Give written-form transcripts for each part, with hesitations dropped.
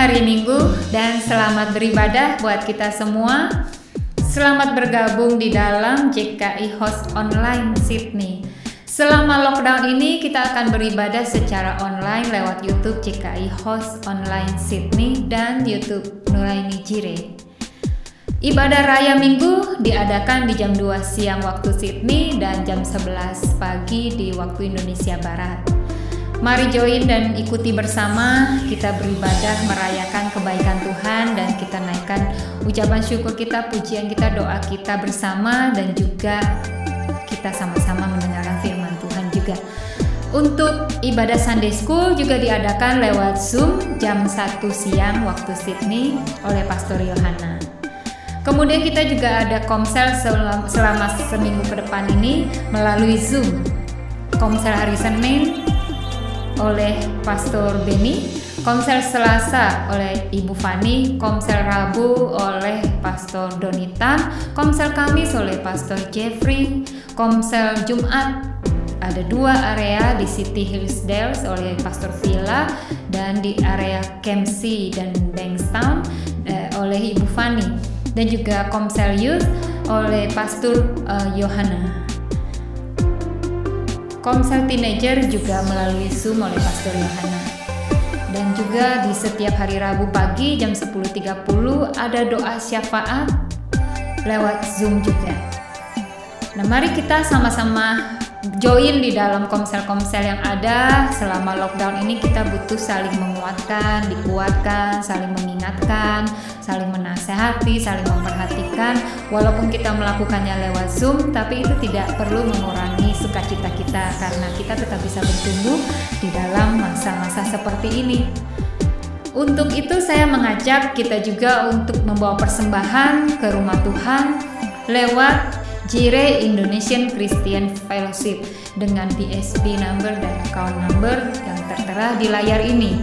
hari Minggu dan selamat beribadah buat kita semua. Selamat bergabung di dalam JKI Host Online Sydney. Selama lockdown ini kita akan beribadah secara online lewat YouTube JKI Host Online Sydney dan YouTube Nuraini Jire. Ibadah Raya Minggu diadakan di jam 2 siang waktu Sydney dan jam 11 pagi di waktu Indonesia Barat. Mari join dan ikuti bersama kita beribadah merayakan kebaikan Tuhan dan kita naikkan ucapan syukur kita, pujian kita, doa kita bersama dan juga kita sama-sama mendengarkan firman Tuhan juga. Untuk ibadah Sunday School juga diadakan lewat Zoom jam 1 siang waktu Sydney oleh Pastor Yohana. Kemudian kita juga ada komsel selama seminggu ke depan ini melalui Zoom. Komsel hari Senin oleh Pastor Benny, komsel Selasa oleh Ibu Fani, komsel Rabu oleh Pastor Donita, komsel Kamis oleh Pastor Jeffrey, komsel Jumat ada 2 area di City Hillsdale oleh Pastor Villa dan di area Kempsey dan Bankstown oleh Ibu Fani, dan juga komsel Youth oleh Pastor Yohana. Komsel teenager juga melalui Zoom oleh Pastor Yohana. Dan juga di setiap hari Rabu pagi jam 10.30 ada doa syafaat lewat Zoom juga. Nah, mari kita sama-sama join di dalam komsel-komsel yang ada. Selama lockdown ini kita butuh saling menguatkan, dikuatkan, saling mengingatkan, saling menasehati, saling memperhatikan. Walaupun kita melakukannya lewat Zoom, tapi itu tidak perlu mengurangi sukacita kita karena kita tetap bisa bertumbuh di dalam masa-masa seperti ini. Untuk itu saya mengajak kita juga untuk membawa persembahan ke rumah Tuhan lewat Jire Indonesian Christian Fellowship dengan BSB number dan account number yang tertera di layar ini.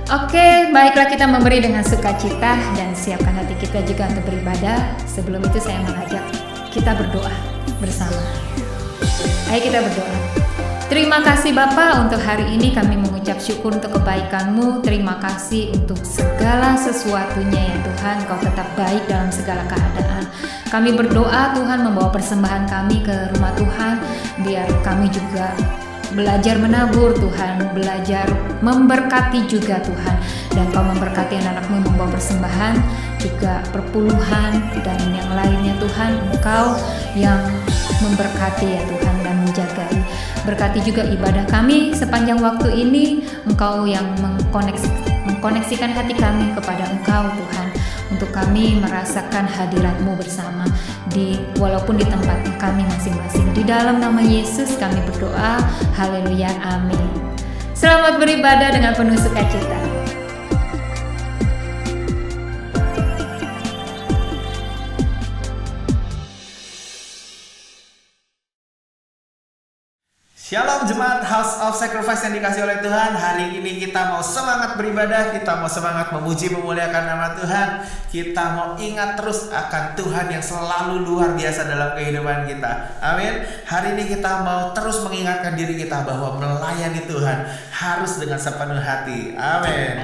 Oke, baiklah kita memberi dengan sukacita dan siapkan hati kita juga untuk beribadah. Sebelum itu saya mengajak kita berdoa bersama. Ayo kita berdoa. Terima kasih Bapa, untuk hari ini kami mengucap syukur untuk kebaikan-Mu. Terima kasih untuk segala sesuatunya ya Tuhan, Kau tetap baik dalam segala keadaan. Kami berdoa Tuhan membawa persembahan kami ke rumah Tuhan, biar kami juga belajar menabur Tuhan, belajar memberkati juga Tuhan. Dan Kau memberkati anak-anak-Mu membawa persembahan, juga perpuluhan dan yang lainnya Tuhan. Engkau yang memberkati ya Tuhan dan menjagai. Berkati juga ibadah kami sepanjang waktu ini. Engkau yang mengkoneksikan hati kami kepada Engkau Tuhan, untuk kami merasakan hadirat-Mu bersama walaupun di tempat kami masing-masing. Di dalam nama Yesus kami berdoa, haleluya, amin. Selamat beribadah dengan penuh sukacita. Shalom Jemaat House of Sacrifice yang dikasih oleh Tuhan. Hari ini kita mau semangat beribadah, kita mau semangat memuji memuliakan nama Tuhan. Kita mau ingat terus akan Tuhan yang selalu luar biasa dalam kehidupan kita. Amin. Hari ini kita mau terus mengingatkan diri kita bahwa melayani Tuhan harus dengan sepenuh hati. Amin.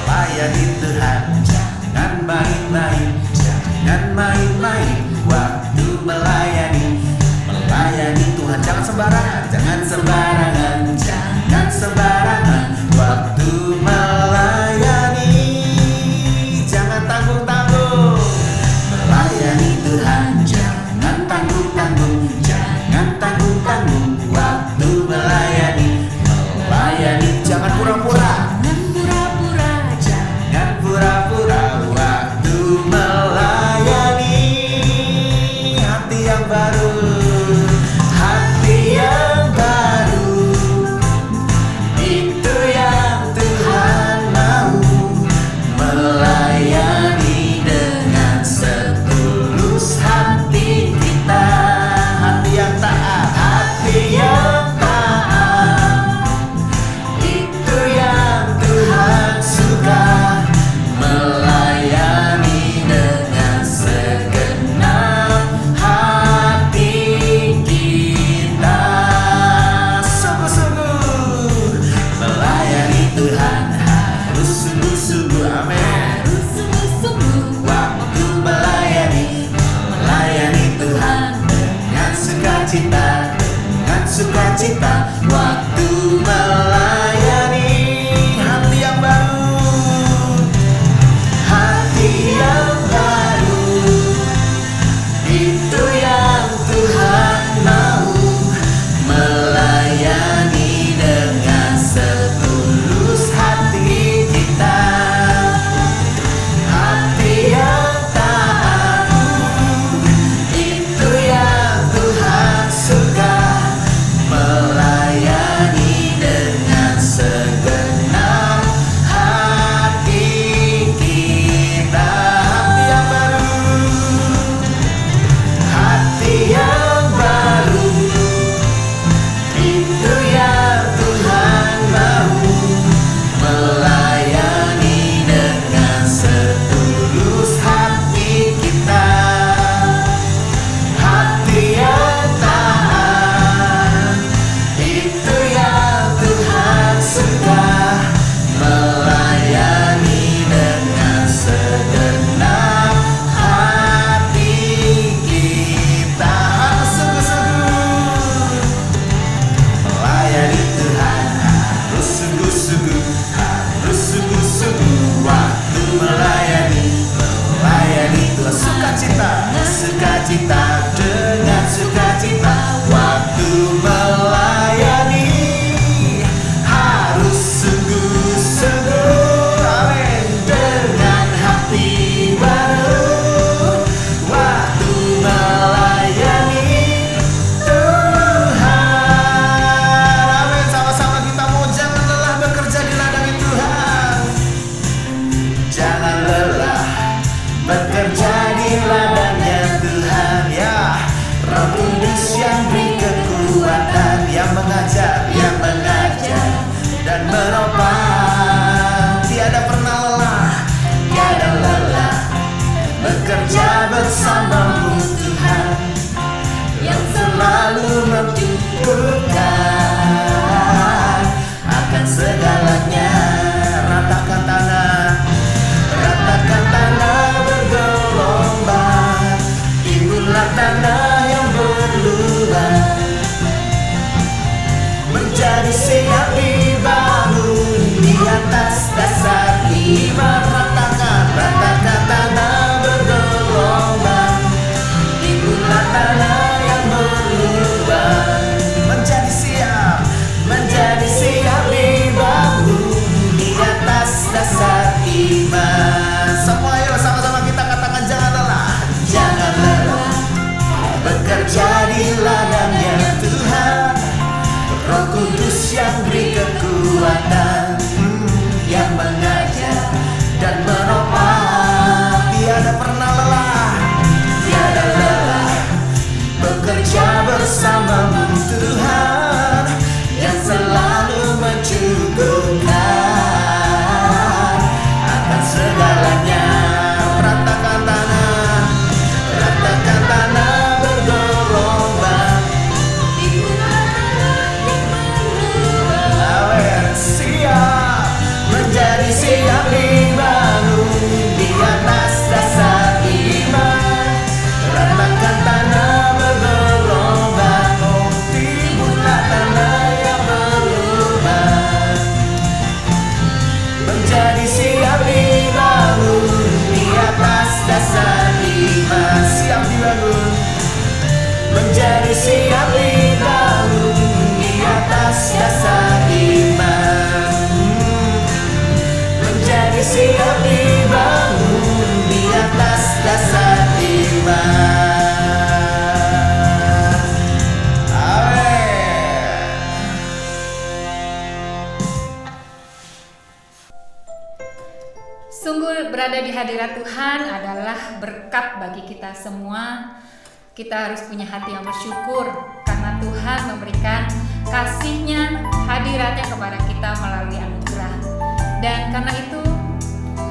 Melayani Tuhan jangan main-main, jangan main-main waktu melayani. Melayani Tuhan jangan sembarangan, jangan sembarangan, jangan sembarangan waktu melayani. Jangan tanggung-tanggung. Melayani Tuhan jangan tanggung-tanggung, jangan tanggung-tanggung waktu melayani. Melayani jangan pura-pura, pura-pura waktu melayani. Hati yang baru, hati yang baru, itu yang Tuhan sukacita, waktu melayani. Hati yang baru, hati yang baru, itu yang Tuhan mau. Melayani dengan setulus hati kita, hati yang taat, itu yang Tuhan suka. Melayani dengan segenap hati kita. Hati yang baru, hati yang baru, itu yang Tuhan mau. Melayani dengan setulus hati kita, hati yang taat, itu yang Tuhan suka. Melayani dengan segenap hati kita. Harus sungguh-sungguh melayani Tuhan, harus sungguh-sungguh, harus sungguh-sungguh. Waktu melayani Tuhan, sukacita, sukacita dengan sukacita. Waktu melayani harus sungguh-sungguh, amin, dengan hati baru. Waktu melayani Tuhan, amin. Sama-sama kita mau jangan lelah bekerja di ladang Tuhan. Jangan lelah bekerja di ladangnya Tuhan, ya. Roh Kudus yang beri kekuatan, yang mengajar dan menopang. Tiada pernah lelah, tiada lelah bekerja bersamamu Tuhan, yang selalu mencukupkan akan segalanya. Ratakan tanah bergelombang, timbullah tanah yang berlubang, menjadi siap dibangun di atas dasar iman. Ratakan tanah bergelombang, timbullah tanah yang berlubang, menjadi siap dibangun di atas dasar iman. Semua ayo sama-sama kita katakan, jangan lelah bekerja di ladangnya Tuhan. Roh Kudus yang beri kekuatan, yang mengajar dan menopang. Tiada pernah lelah, tiada lelah bekerja bersamamu Tuhan, yang selalu mencukupkan akan segalanya. Ratakan tanah bergelombang, amin. Menjadi siap dibangun di atas dasar iman. Ratakan tanah bergelombang, oh, timbullah tanah yang berlubang, menjadi siap dibangun di atas dasar iman. Siap dibangun, menjadi siap dibangun di atas dasar iman, menjadi siap dibangun di atas dasar iman. Amin. Sungguh berada di hadirat Tuhan adalah berkat bagi kita semua. Kita harus punya hati yang bersyukur karena Tuhan memberikan kasih-Nya, hadiratnya kepada kita melalui anugerah. Dan karena itu,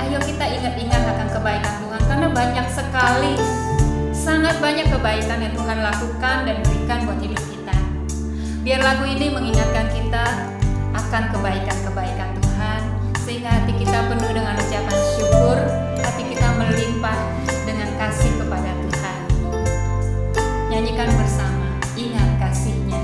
ayo kita ingat-ingat akan kebaikan Tuhan, karena banyak sekali, sangat banyak kebaikan yang Tuhan lakukan dan berikan buat hidup kita. Biar lagu ini mengingatkan kita akan kebaikan-kebaikan Tuhan, sehingga hati kita penuh dengan ucapan syukur, hati kita melimpah dengan kasih kepada Tuhan. Nyanyikan bersama, ingat kasih-Nya.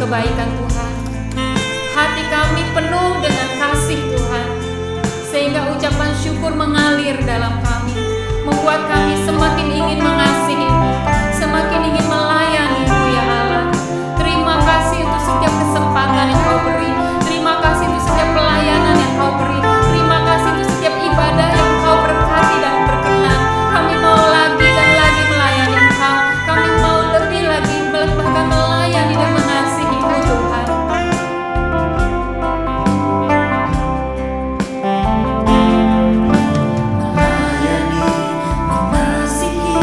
kebaikan Tuhan. Hati kami penuh dengan kasih Tuhan, sehingga ucapan syukur mengalir dalam kami, membuat kami semakin ingin mengasihi-Mu, semakin ingin melayani-Mu ya Allah. Terima kasih untuk setiap kesempatan yang Kau beri. Terima kasih untuk setiap pelayanan yang Kau beri. Terima kasih untuk setiap ibadah yang Kau berkati dan berkenan. Kami mau lagi dan lagi melayani Engkau. Kami mau lebih lagi bahkan melayani dan mengasihi-Mu Tuhan. Melayani, mengasihi,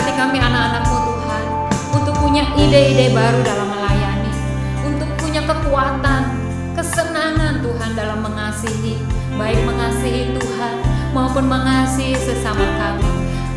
Berkati kami anak-anak-Mu Tuhan, untuk punya ide-ide baru dalam melayani, untuk punya kekuatan, kesenangan Tuhan dalam mengasihi, baik mengasihi Tuhan maupun mengasihi sesama kami.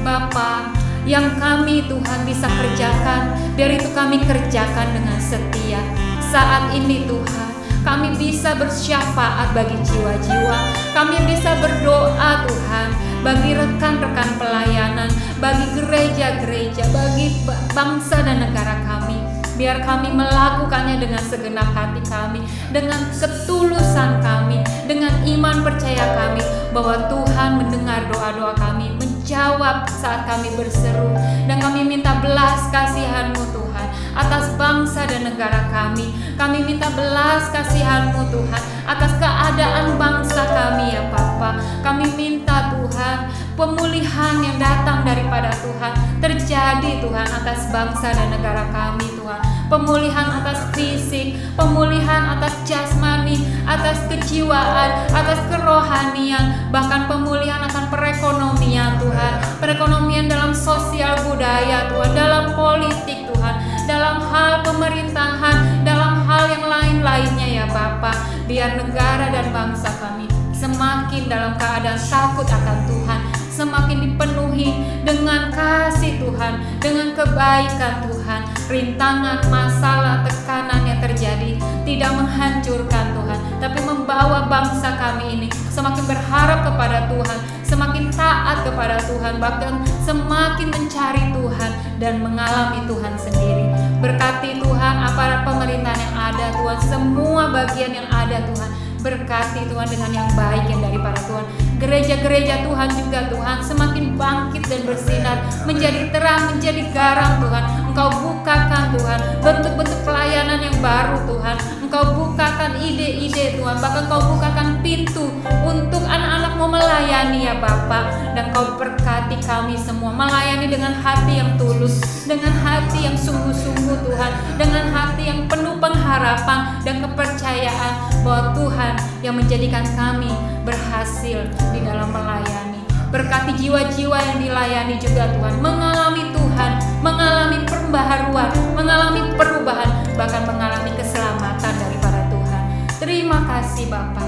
Bapa, yang kami Tuhan bisa kerjakan, biar itu kami kerjakan dengan setia. Saat ini Tuhan, kami bisa bersyafaat bagi jiwa-jiwa, kami bisa berdoa Tuhan bagi rekan-rekan pelayanan, bagi gereja-gereja, bagi bangsa dan negara kami. Biar kami melakukannya dengan segenap hati kami, dengan ketulusan kami, dengan iman percaya kami bahwa Tuhan mendengar doa-doa kami, menjawab saat kami berseru. Dan kami minta belas kasihan-Mu Tuhan atas bangsa dan negara kami. Kami minta belas kasihan-Mu Tuhan atas keadaan bangsa kami ya Bapa. Kami minta Tuhan pemulihan yang datang daripada Tuhan terjadi Tuhan atas bangsa dan negara kami Tuhan. Pemulihan atas fisik, pemulihan atas jasmani, atas kejiwaan, atas kerohanian, bahkan pemulihan akan perekonomian Tuhan. Perekonomian dalam sosial budaya Tuhan, dalam politik Tuhan, dalam hal pemerintahan, dalam hal yang lain-lainnya ya Bapa. Biar negara dan bangsa kami semakin dalam keadaan takut akan Tuhan, semakin dipenuhi dengan kasih Tuhan, dengan kebaikan Tuhan. Rintangan, masalah, tekanan yang terjadi tidak menghancurkan Tuhan, tapi membawa bangsa kami ini semakin berharap kepada Tuhan, semakin taat kepada Tuhan, bahkan semakin mencari Tuhan dan mengalami Tuhan sendiri. Berkati Tuhan aparat pemerintahan yang ada Tuhan, semua bagian yang ada Tuhan. Berkati Tuhan dengan yang baik yang daripada Tuhan. Gereja-gereja Tuhan juga Tuhan semakin bangkit dan bersinar, menjadi terang, menjadi garam Tuhan. Engkau bukakan Tuhan bentuk-bentuk pelayanan yang baru Tuhan. Engkau bukakan ide-ide Tuhan, bahkan Engkau bukakan pintu untuk anak-anak-Mu melayani ya Bapa. Dan Engkau berkati kami semua melayani dengan hati yang tulus, dengan hati yang sungguh-sungguh Tuhan, dengan hati yang penuh pengharapan dan kepercayaan bahwa Tuhan yang menjadikan kami berhasil di dalam melayani. Berkati jiwa-jiwa yang dilayani juga Tuhan, mengalami Tuhan, mengalami pembaharuan, mengalami perubahan, bahkan mengalami keselamatan daripada Tuhan. Terima kasih Bapa.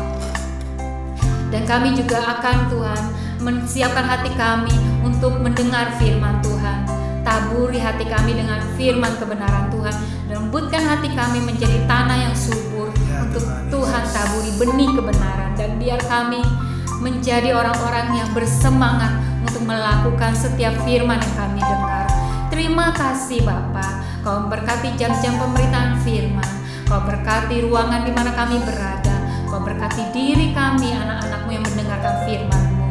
Dan kami juga akan Tuhan menyiapkan hati kami untuk mendengar firman Tuhan. Taburi hati kami dengan firman kebenaran Tuhan, dan lembutkan hati kami menjadi tanah yang subur untuk Tuhan taburi benih kebenaran. Dan biar kami menjadi orang-orang yang bersemangat untuk melakukan setiap firman yang kami dengar. Terima kasih Bapa. Kau berkati jam-jam pemberitaan firman, Kau berkati ruangan di mana kami berada, Kau berkati diri kami anak-anak-Mu yang mendengarkan firman-Mu.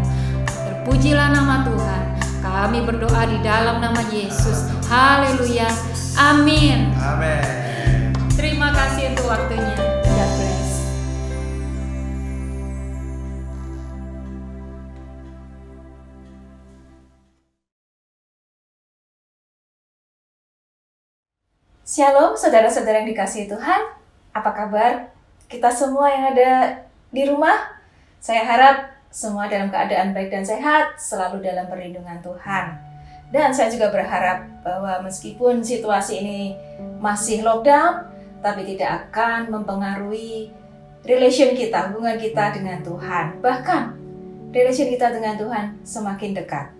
Terpujilah nama Tuhan. Kami berdoa di dalam nama Yesus. Haleluya. Amin. Amin. Terima kasih untuk waktunya. God bless. Shalom saudara-saudara yang dikasihi Tuhan. Apa kabar kita semua yang ada di rumah? Saya harap semua dalam keadaan baik dan sehat, selalu dalam perlindungan Tuhan. Dan saya juga berharap bahwa meskipun situasi ini masih lockdown, tapi tidak akan mempengaruhi relation kita, hubungan kita dengan Tuhan. Bahkan, relation kita dengan Tuhan semakin dekat.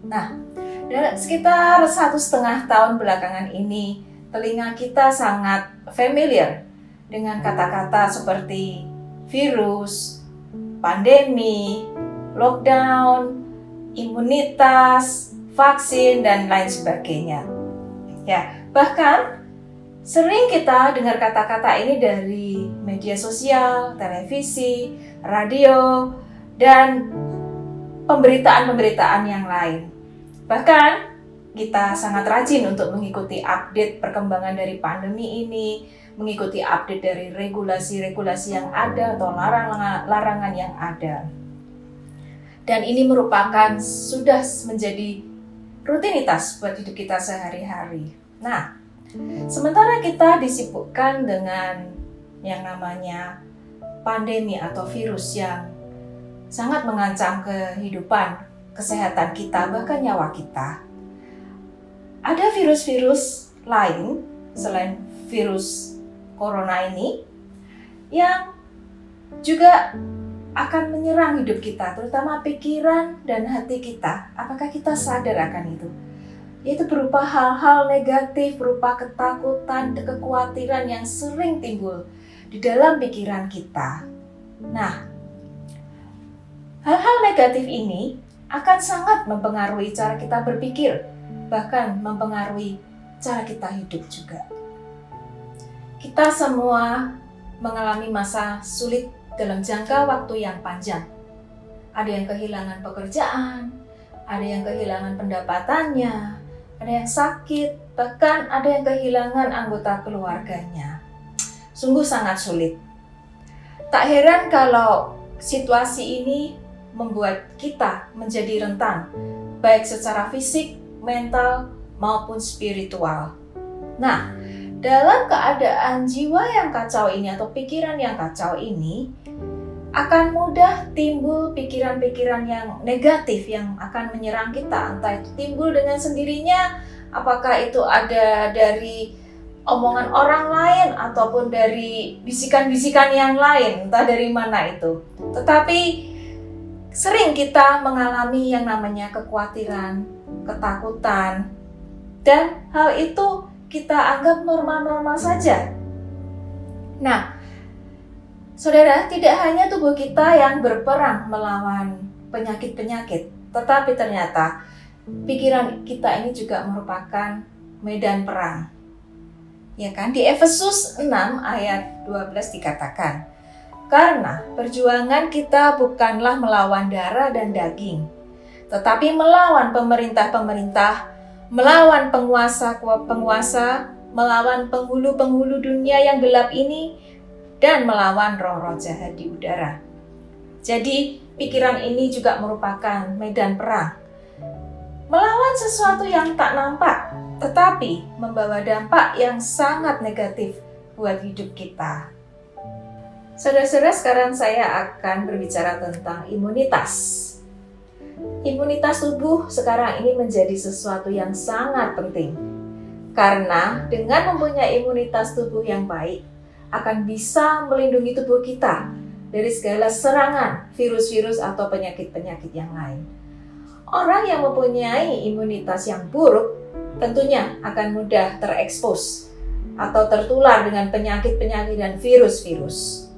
Nah, dalam sekitar 1,5 tahun belakangan ini, telinga kita sangat familiar dengan kata-kata seperti virus, pandemi, lockdown, imunitas, vaksin, dan lain sebagainya. Ya, bahkan sering kita dengar kata-kata ini dari media sosial, televisi, radio, dan pemberitaan-pemberitaan yang lain. Bahkan kita sangat rajin untuk mengikuti update perkembangan dari pandemi ini, mengikuti update dari regulasi-regulasi yang ada atau larangan yang ada. Dan ini merupakan sudah menjadi rutinitas buat hidup kita sehari-hari. Nah, sementara kita disibukkan dengan yang namanya pandemi atau virus yang sangat mengancam kehidupan, kesehatan kita, bahkan nyawa kita. ada virus-virus lain selain virus corona ini yang juga akan menyerang hidup kita, terutama pikiran dan hati kita. Apakah kita sadar akan itu? Yaitu berupa hal-hal negatif, berupa ketakutan, kekhawatiran yang sering timbul di dalam pikiran kita. Nah, hal-hal negatif ini akan sangat mempengaruhi cara kita berpikir, bahkan mempengaruhi cara kita hidup juga. Kita semua mengalami masa sulit dalam jangka waktu yang panjang. Ada yang kehilangan pekerjaan, ada yang kehilangan pendapatannya, ada yang sakit, bahkan ada yang kehilangan anggota keluarganya. Sungguh sangat sulit. Tak heran kalau situasi ini membuat kita menjadi rentan, baik secara fisik, mental, maupun spiritual. Nah, dalam keadaan jiwa yang kacau ini atau pikiran yang kacau ini, akan mudah timbul pikiran-pikiran yang negatif yang akan menyerang kita. Entah itu timbul dengan sendirinya, apakah itu ada dari omongan orang lain ataupun dari bisikan-bisikan yang lain, entah dari mana itu. Tetapi sering kita mengalami yang namanya kekhawatiran, ketakutan, dan hal itu kita anggap normal-normal saja. Nah, saudara, tidak hanya tubuh kita yang berperang melawan penyakit-penyakit, tetapi ternyata pikiran kita ini juga merupakan medan perang. Ya kan? Di Efesus 6 ayat 12 dikatakan, "Karena perjuangan kita bukanlah melawan darah dan daging, tetapi melawan pemerintah-pemerintah, melawan penguasa-penguasa, melawan penghulu-penghulu dunia yang gelap ini, dan melawan roh-roh jahat di udara." Jadi, pikiran ini juga merupakan medan perang. Melawan sesuatu yang tak nampak, tetapi membawa dampak yang sangat negatif buat hidup kita. Saudara-saudara, sekarang saya akan berbicara tentang imunitas. Imunitas tubuh sekarang ini menjadi sesuatu yang sangat penting. Karena dengan mempunyai imunitas tubuh yang baik, akan bisa melindungi tubuh kita dari segala serangan virus-virus atau penyakit-penyakit yang lain. Orang yang mempunyai imunitas yang buruk tentunya akan mudah terekspos atau tertular dengan penyakit-penyakit dan virus-virus.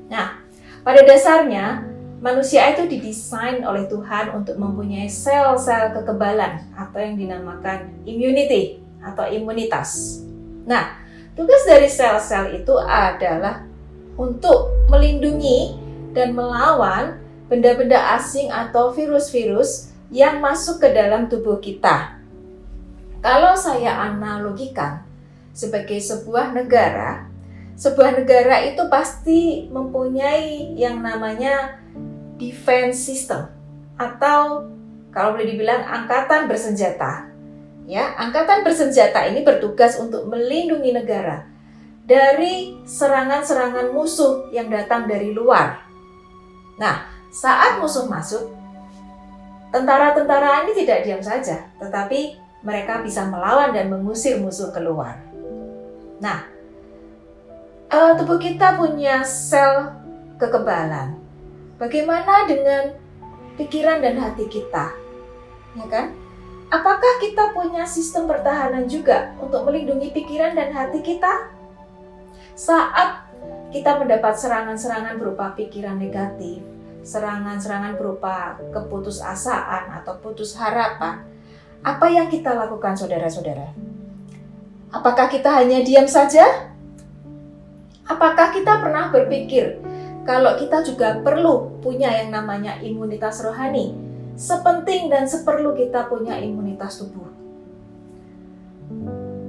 Nah, pada dasarnya manusia itu didesain oleh Tuhan untuk mempunyai sel-sel kekebalan atau yang dinamakan immunity atau imunitas. Nah, tugas dari sel-sel itu adalah untuk melindungi dan melawan benda-benda asing atau virus-virus yang masuk ke dalam tubuh kita. Kalau saya analogikan sebagai sebuah negara itu pasti mempunyai yang namanya defense system atau kalau boleh dibilang angkatan bersenjata. Ya, angkatan bersenjata ini bertugas untuk melindungi negara dari serangan-serangan musuh yang datang dari luar. Nah, saat musuh masuk, tentara-tentara ini tidak diam saja, tetapi mereka bisa melawan dan mengusir musuh keluar. Nah, tubuh kita punya sel kekebalan. Bagaimana dengan pikiran dan hati kita? Ya kan? Apakah kita punya sistem pertahanan juga untuk melindungi pikiran dan hati kita? Saat kita mendapat serangan-serangan berupa pikiran negatif, serangan-serangan berupa keputusasaan atau putus harapan, apa yang kita lakukan, saudara-saudara? Apakah kita hanya diam saja? Apakah kita pernah berpikir kalau kita juga perlu punya yang namanya imunitas rohani, sepenting dan seperlu kita punya imunitas tubuh?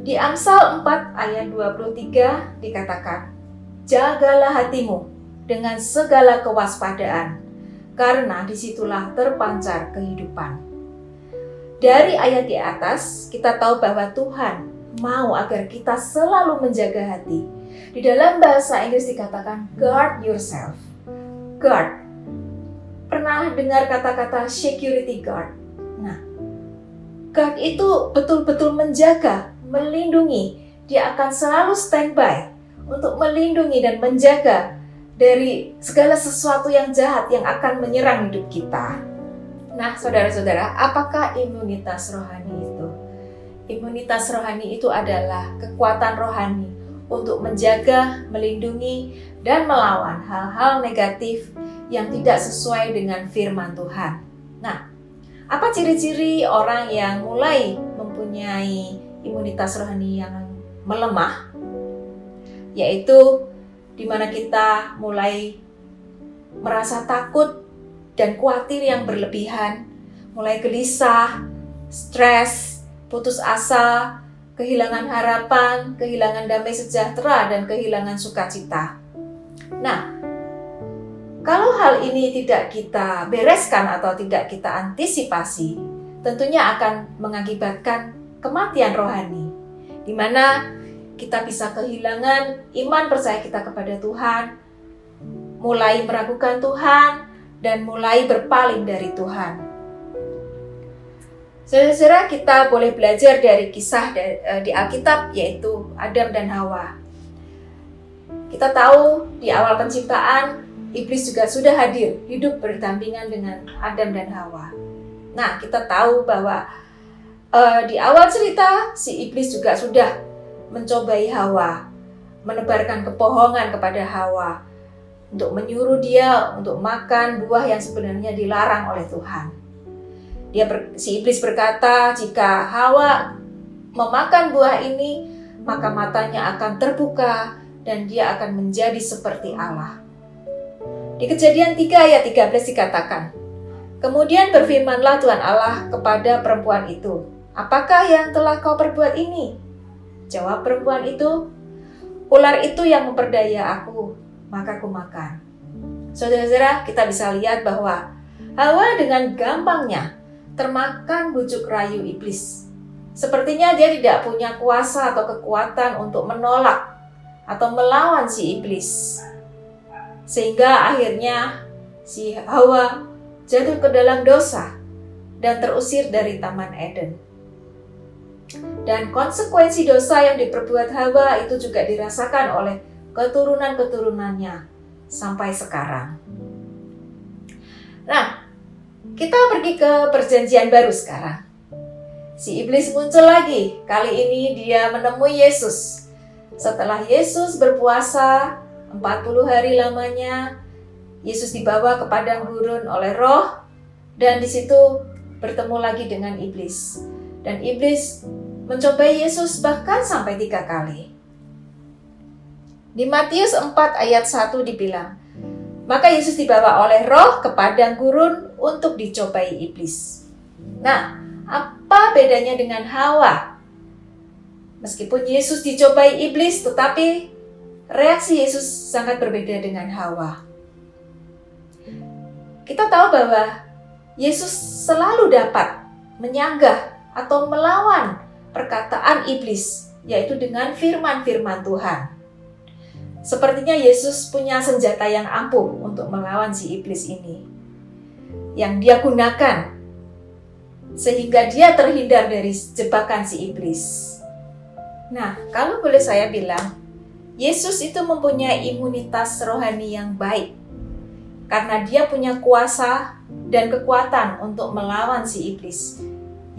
Di Amsal 4 ayat 23 dikatakan, "Jagalah hatimu dengan segala kewaspadaan, karena disitulah terpancar kehidupan." Dari ayat di atas, kita tahu bahwa Tuhan mau agar kita selalu menjaga hati. Di dalam bahasa Inggris dikatakan, guard yourself. Guard. Pernah dengar kata-kata security guard? Nah, God itu betul-betul menjaga, melindungi. Dia akan selalu standby untuk melindungi dan menjaga dari segala sesuatu yang jahat yang akan menyerang hidup kita. Nah, saudara-saudara, apakah imunitas rohani itu? Imunitas rohani itu adalah kekuatan rohani untuk menjaga, melindungi, dan melawan hal-hal negatif yang tidak sesuai dengan firman Tuhan. Nah, apa ciri-ciri orang yang mulai mempunyai imunitas rohani yang melemah? Yaitu di mana kita mulai merasa takut dan khawatir yang berlebihan, mulai gelisah, stres, putus asa, kehilangan harapan, kehilangan damai sejahtera, dan kehilangan sukacita. Nah, kalau hal ini tidak kita bereskan atau tidak kita antisipasi, tentunya akan mengakibatkan kematian rohani, di mana kita bisa kehilangan iman percaya kita kepada Tuhan, mulai meragukan Tuhan, dan mulai berpaling dari Tuhan. Saudara-saudara, kita boleh belajar dari kisah di Alkitab, yaitu Adam dan Hawa. Kita tahu di awal penciptaan, Iblis juga sudah hadir, hidup berdampingan dengan Adam dan Hawa. Nah, kita tahu bahwa di awal cerita, si Iblis juga sudah mencobai Hawa, menebarkan kebohongan kepada Hawa, untuk menyuruh dia untuk makan buah yang sebenarnya dilarang oleh Tuhan. Si Iblis berkata, jika Hawa memakan buah ini, maka matanya akan terbuka dan dia akan menjadi seperti Allah. Di Kejadian 3 ayat 13 dikatakan, kemudian berfirmanlah Tuhan Allah kepada perempuan itu, apakah yang telah kau perbuat ini? Jawab perempuan itu, ular itu yang memperdaya aku, maka aku makan. Saudara-saudara, kita bisa lihat bahwa Hawa dengan gampangnya termakan bujuk rayu iblis. Sepertinya dia tidak punya kuasa atau kekuatan untuk menolak atau melawan si iblis. Sehingga akhirnya si Hawa jatuh ke dalam dosa dan terusir dari Taman Eden. Dan konsekuensi dosa yang diperbuat Hawa itu juga dirasakan oleh keturunan-keturunannya sampai sekarang. Nah, kita pergi ke perjanjian baru sekarang. Si iblis muncul lagi. Kali ini dia menemui Yesus. Setelah Yesus berpuasa 40 hari lamanya, Yesus dibawa ke padang gurun oleh Roh, dan di situ bertemu lagi dengan iblis. Dan iblis mencobai Yesus bahkan sampai 3 kali. Di Matius 4 ayat 1 dibilang, maka Yesus dibawa oleh Roh ke padang gurun untuk dicobai iblis. Nah, apa bedanya dengan Hawa? Meskipun Yesus dicobai iblis, tetapi reaksi Yesus sangat berbeda dengan Hawa. Kita tahu bahwa Yesus selalu dapat menyanggah atau melawan perkataan iblis, yaitu dengan firman-firman Tuhan. Sepertinya Yesus punya senjata yang ampuh untuk melawan si iblis ini, yang dia gunakan sehingga dia terhindar dari jebakan si iblis. Nah, kalau boleh saya bilang, Yesus itu mempunyai imunitas rohani yang baik karena dia punya kuasa dan kekuatan untuk melawan si iblis.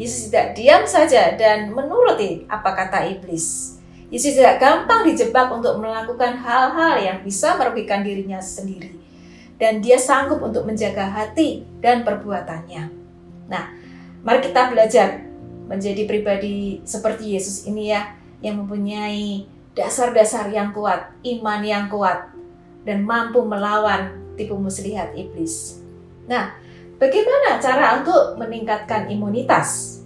Yesus tidak diam saja dan menuruti apa kata iblis. Yesus tidak gampang dijebak untuk melakukan hal-hal yang bisa merugikan dirinya sendiri. Dan dia sanggup untuk menjaga hati dan perbuatannya. Nah, mari kita belajar menjadi pribadi seperti Yesus ini ya, yang mempunyai dasar-dasar yang kuat, iman yang kuat, dan mampu melawan tipu muslihat iblis. Nah, bagaimana cara untuk meningkatkan imunitas?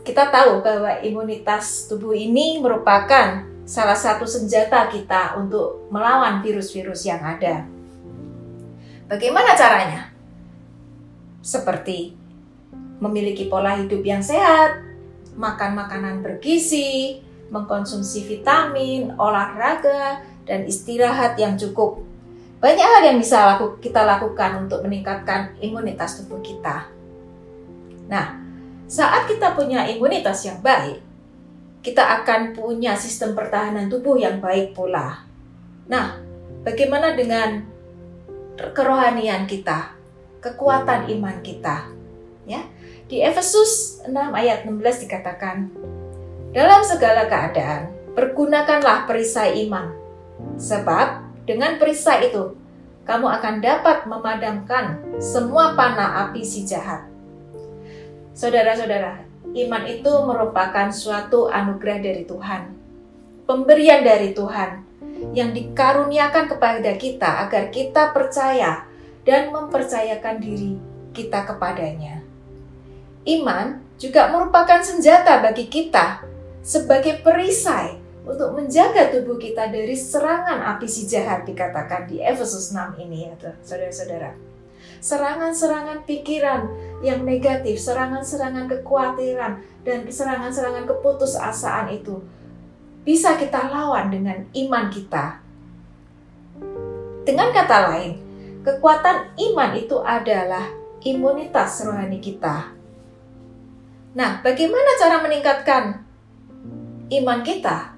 Kita tahu bahwa imunitas tubuh ini merupakan salah satu senjata kita untuk melawan virus-virus yang ada. Bagaimana caranya? Seperti memiliki pola hidup yang sehat, makan makanan bergizi, mengkonsumsi vitamin, olahraga, dan istirahat yang cukup. Banyak hal yang bisa kita lakukan untuk meningkatkan imunitas tubuh kita. Nah, Saat kita punya imunitas yang baik, kita akan punya sistem pertahanan tubuh yang baik pula. Nah, bagaimana dengan kerohanian kita, kekuatan iman kita? Ya, di Efesus 6 ayat 16 dikatakan, dalam segala keadaan, pergunakanlah perisai iman, sebab dengan perisai itu, kamu akan dapat memadamkan semua panah api si jahat. Saudara-saudara, iman itu merupakan suatu anugerah dari Tuhan, pemberian dari Tuhan yang dikaruniakan kepada kita agar kita percaya dan mempercayakan diri kita kepadanya. Iman juga merupakan senjata bagi kita sebagai perisai untuk menjaga tubuh kita dari serangan api si jahat, dikatakan di Efesus 6 ini, ya saudara-saudara. Serangan-serangan pikiran yang negatif, serangan-serangan kekhawatiran, dan serangan-serangan keputusasaan itu bisa kita lawan dengan iman kita. Dengan kata lain, kekuatan iman itu adalah imunitas rohani kita. Nah, bagaimana cara meningkatkan iman kita?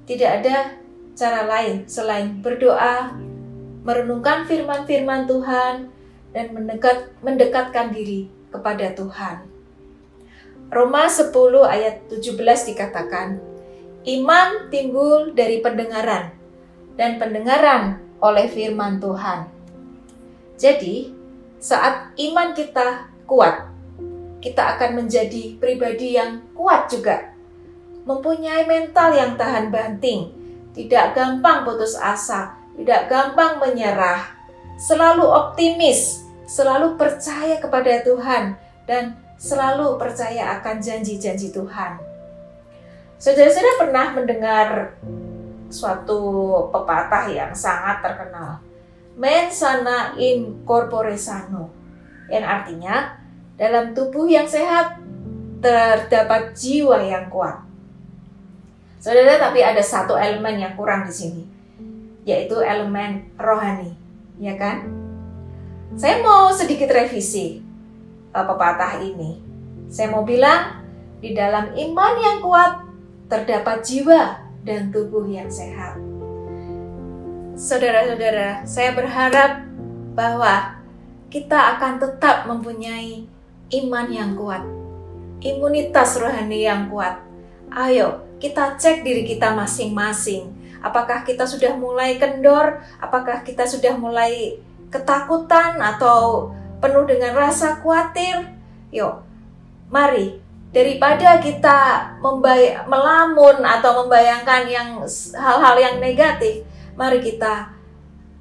Tidak ada cara lain selain berdoa, merenungkan firman-firman Tuhan, dan mendekatkan diri kepada Tuhan. Roma 10 ayat 17 dikatakan, iman timbul dari pendengaran, dan pendengaran oleh firman Tuhan. Jadi, saat iman kita kuat, kita akan menjadi pribadi yang kuat juga, mempunyai mental yang tahan banting, tidak gampang putus asa, tidak gampang menyerah, selalu optimis, selalu percaya kepada Tuhan, dan selalu percaya akan janji-janji Tuhan. Saudara-saudara pernah mendengar suatu pepatah yang sangat terkenal, mens sana in corpore sano, yang artinya dalam tubuh yang sehat terdapat jiwa yang kuat. Saudara, tapi ada satu elemen yang kurang di sini, yaitu elemen rohani, ya kan? Saya mau sedikit revisi pepatah ini. Saya mau bilang, di dalam iman yang kuat terdapat jiwa dan tubuh yang sehat. Saudara-saudara, saya berharap bahwa kita akan tetap mempunyai iman yang kuat, imunitas rohani yang kuat. Ayo, kita cek diri kita masing-masing. Apakah kita sudah mulai kendor? Apakah kita sudah mulai ketakutan atau penuh dengan rasa khawatir? Yuk, mari, daripada kita melamun atau membayangkan hal-hal yang negatif, mari kita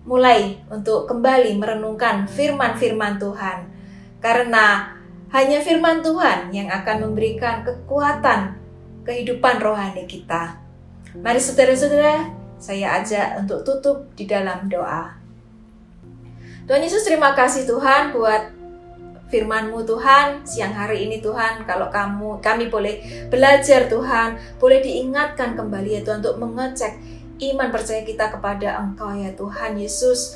mulai untuk kembali merenungkan firman-firman Tuhan. Karena hanya firman Tuhan yang akan memberikan kekuatan kehidupan rohani kita. Mari saudara-saudara, saya ajak untuk tutup di dalam doa. Tuhan Yesus, terima kasih Tuhan buat firman-Mu Tuhan. Siang hari ini Tuhan, kalau kami boleh belajar Tuhan, boleh diingatkan kembali ya Tuhan untuk mengecek iman percaya kita kepada Engkau ya Tuhan Yesus,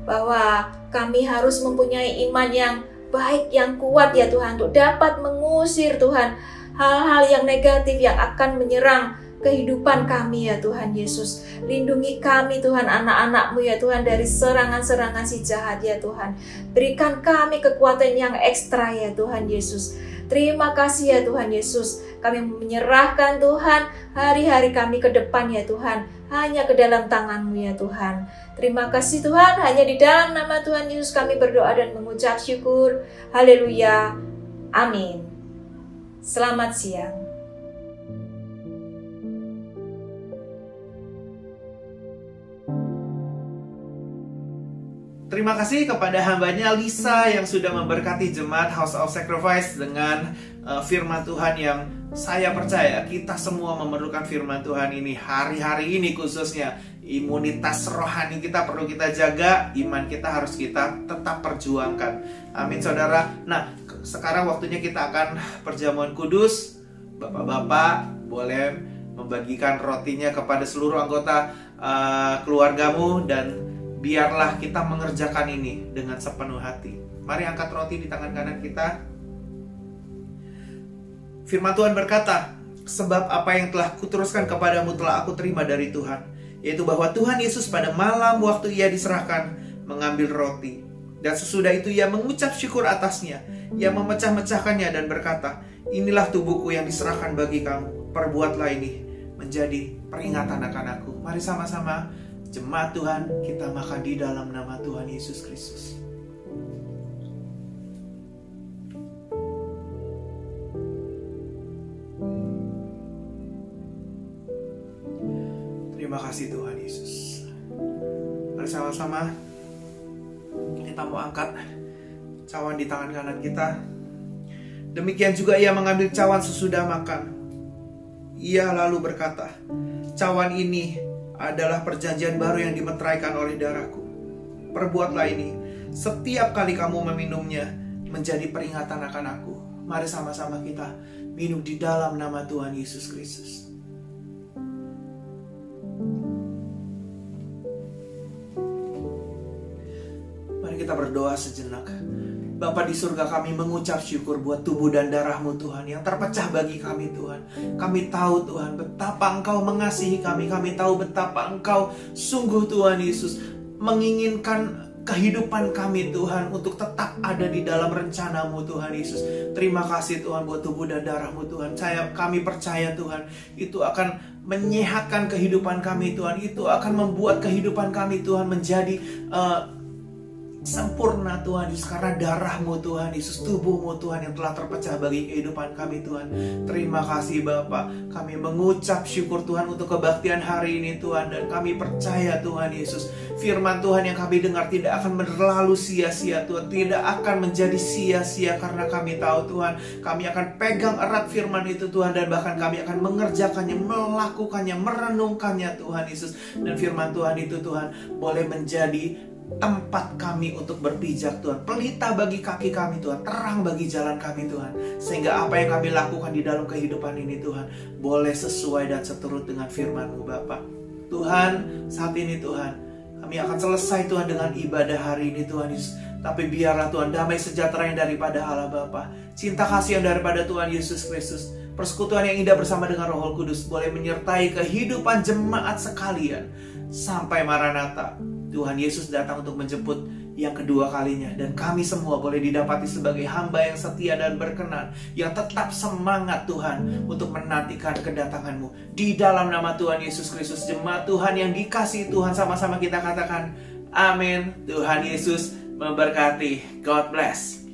bahwa kami harus mempunyai iman yang baik, yang kuat ya Tuhan, untuk dapat mengusir Tuhan hal-hal yang negatif yang akan menyerang kehidupan kami ya Tuhan Yesus. Lindungi kami Tuhan, anak-anak-Mu ya Tuhan, dari serangan-serangan si jahat ya Tuhan. Berikan kami kekuatan yang ekstra ya Tuhan Yesus. Terima kasih ya Tuhan Yesus. Kami menyerahkan Tuhan hari-hari kami ke depan ya Tuhan, hanya ke dalam tangan-Mu ya Tuhan. Terima kasih Tuhan, hanya di dalam nama Tuhan Yesus kami berdoa dan mengucap syukur. Haleluya. Amin. Selamat siang. Terima kasih kepada hambanya Lisa yang sudah memberkati jemaat House of Sacrifice dengan firman Tuhan yang saya percaya kita semua memerlukan firman Tuhan ini hari-hari ini khususnya. Imunitas rohani kita perlu kita jaga, iman kita harus kita tetap perjuangkan. Amin saudara. Nah, sekarang waktunya kita akan perjamuan kudus. Bapak-bapak boleh membagikan rotinya kepada seluruh anggota keluargamu, dan biarlah kita mengerjakan ini dengan sepenuh hati. Mari angkat roti di tangan kanan kita. Firman Tuhan berkata, sebab apa yang telah kuteruskan kepadamu telah aku terima dari Tuhan, yaitu bahwa Tuhan Yesus pada malam waktu ia diserahkan mengambil roti, dan sesudah itu ia mengucap syukur atasnya, ia memecah-mecahkannya dan berkata, inilah tubuhku yang diserahkan bagi kamu, perbuatlah ini menjadi peringatan akan aku. Mari sama-sama jemaat Tuhan, kita makan di dalam nama Tuhan Yesus Kristus. Terima kasih Tuhan Yesus. Mari sama-sama kita mau angkat cawan di tangan kanan kita. Demikian juga ia mengambil cawan sesudah makan. Ia lalu berkata, cawan ini adalah perjanjian baru yang dimeteraikan oleh darahku. Perbuatlah ini setiap kali kamu meminumnya menjadi peringatan akan aku. Mari sama-sama kita minum di dalam nama Tuhan Yesus Kristus. Mari kita berdoa sejenak. Bapa di surga, kami mengucap syukur buat tubuh dan darah-Mu Tuhan yang terpecah bagi kami Tuhan. Kami tahu Tuhan betapa Engkau mengasihi kami. Kami tahu betapa Engkau sungguh Tuhan Yesus menginginkan kehidupan kami Tuhan untuk tetap ada di dalam rencana-Mu Tuhan Yesus. Terima kasih Tuhan buat tubuh dan darah-Mu Tuhan. Kami percaya Tuhan itu akan menyehatkan kehidupan kami Tuhan. Itu akan membuat kehidupan kami Tuhan menjadi sempurna Tuhan Yesus, karena darah-Mu Tuhan Yesus, tubuh-Mu Tuhan yang telah terpecah bagi kehidupan kami Tuhan. Terima kasih Bapa. Kami mengucap syukur Tuhan untuk kebaktian hari ini Tuhan, dan kami percaya Tuhan Yesus, firman Tuhan yang kami dengar tidak akan berlalu sia-sia Tuhan, tidak akan menjadi sia-sia, karena kami tahu Tuhan, kami akan pegang erat firman itu Tuhan, dan bahkan kami akan mengerjakannya, melakukannya, merenungkannya Tuhan Yesus. Dan firman Tuhan itu Tuhan boleh menjadi tempat kami untuk berpijak Tuhan, pelita bagi kaki kami Tuhan, terang bagi jalan kami Tuhan, sehingga apa yang kami lakukan di dalam kehidupan ini Tuhan boleh sesuai dan seturut dengan firman-Mu Bapa. Tuhan, saat ini Tuhan kami akan selesai Tuhan dengan ibadah hari ini Tuhan Yesus, tapi biarlah Tuhan damai sejahtera yang daripada Allah Bapa, cinta kasih yang daripada Tuhan Yesus Kristus, persekutuan yang indah bersama dengan Roh Kudus boleh menyertai kehidupan jemaat sekalian sampai Maranatha. Tuhan Yesus datang untuk menjemput yang kedua kalinya, dan kami semua boleh didapati sebagai hamba yang setia dan berkenan, yang tetap semangat Tuhan untuk menantikan kedatangan-Mu. Di dalam nama Tuhan Yesus Kristus, jemaat Tuhan yang dikasihi Tuhan, sama-sama kita katakan amin. Tuhan Yesus memberkati. God bless.